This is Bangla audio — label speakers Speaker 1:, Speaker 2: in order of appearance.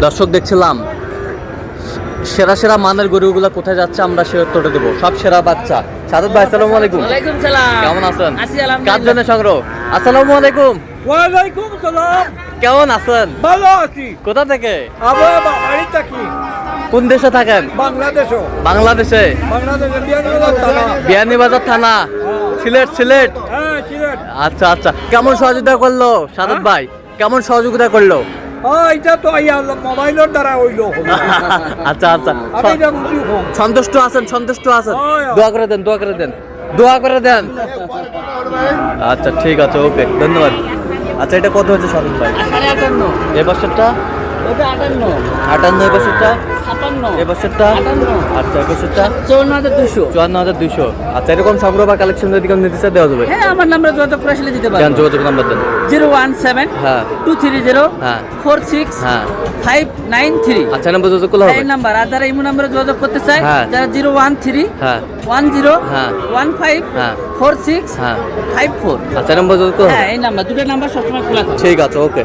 Speaker 1: দর্শক দেখছিলাম সেরা সেরা মানের গরুগুলো কোথায় যাচ্ছে আমরা সে উত্তরটা দেবো। সব সেরা বাচ্চা। সাদত ভাই আসসালামু আলাইকুম।
Speaker 2: ওয়ালাইকুম সালাম।
Speaker 1: কেমন আছেন?
Speaker 2: আছি আলহামদুলিল্লাহ।
Speaker 1: কার জন্য সংগ্রহ? আসসালামু আলাইকুম।
Speaker 3: ওয়ালাইকুম সালাম।
Speaker 1: কেমন আছেন?
Speaker 3: ভালো আছি।
Speaker 1: কোথা থেকে?
Speaker 3: আবার বাড়ি থাকি
Speaker 1: কোন দেশে থাকেন?
Speaker 3: বাংলাদেশও।
Speaker 1: বাংলাদেশে।
Speaker 3: বাংলাদেশে বিয়ানীবাজার থানা।
Speaker 1: বিয়ানীবাজার থানা। সিলেট সিলেট।
Speaker 3: হ্যাঁ সিলেট।
Speaker 1: আচ্ছা আচ্ছা, কেমন সহযোগিতা করলো সাদত ভাই? কেমন সহযোগিতা করলো?
Speaker 3: এটা তো মোবাইলের দ্বারা হইলো।
Speaker 1: আচ্ছা আচ্ছা,
Speaker 3: আমি এটা বুঝি কম।
Speaker 1: সন্তুষ্ট আছেন? সন্তুষ্ট আছেন?
Speaker 3: হ্যাঁ।
Speaker 1: দোয়া করে দেন, দোয়া করে দেন, দোয়া করে দেন। আচ্ছা ঠিক আছে, ওকে, ধন্যবাদ। আচ্ছা এটা কত হচ্ছে সাদত ভাই?
Speaker 2: 58
Speaker 1: এ বছরটা
Speaker 2: ওটা 58
Speaker 1: 58, এ বছরটা
Speaker 2: 57
Speaker 1: এ বছরটা
Speaker 2: 58
Speaker 1: আচ্ছা এ বছরটা
Speaker 2: 54200।
Speaker 1: 54,200। আচ্ছা এরকম সংগ্রহ বা কালেকশন যদি কেউ নিতে চায় দেওয়া যাবে?
Speaker 2: হ্যাঁ আমার নাম্বারে যোগাযোগ করে আসলে দিতে
Speaker 1: দেন,
Speaker 2: পারবো।
Speaker 1: যোগাযোগ নাম্বার দেন।
Speaker 2: 017
Speaker 1: হ্যাঁ
Speaker 2: 230
Speaker 1: হ্যাঁ
Speaker 2: 46
Speaker 1: হ্যাঁ
Speaker 2: 593।
Speaker 1: আচ্ছা নাম্বার যোগাযোগ করলে হবে?
Speaker 2: এই নাম্বার। আর যারা ইমো নাম্বারে যোগাযোগ করতে চায়,
Speaker 1: হ্যাঁ।
Speaker 2: যারা 013
Speaker 1: হ্যাঁ
Speaker 2: 10
Speaker 1: হ্যাঁ
Speaker 2: 15
Speaker 1: হ্যাঁ
Speaker 2: 46
Speaker 1: হ্যাঁ
Speaker 2: 54।
Speaker 1: আচ্ছা নাম্বার যোগাযোগ করলে
Speaker 2: হ্যাঁ
Speaker 1: হবে?
Speaker 2: এই নাম্বার, দুটো নাম্বার সবসময় খোলা থাকে।
Speaker 1: ঠিক আছে, ওকে।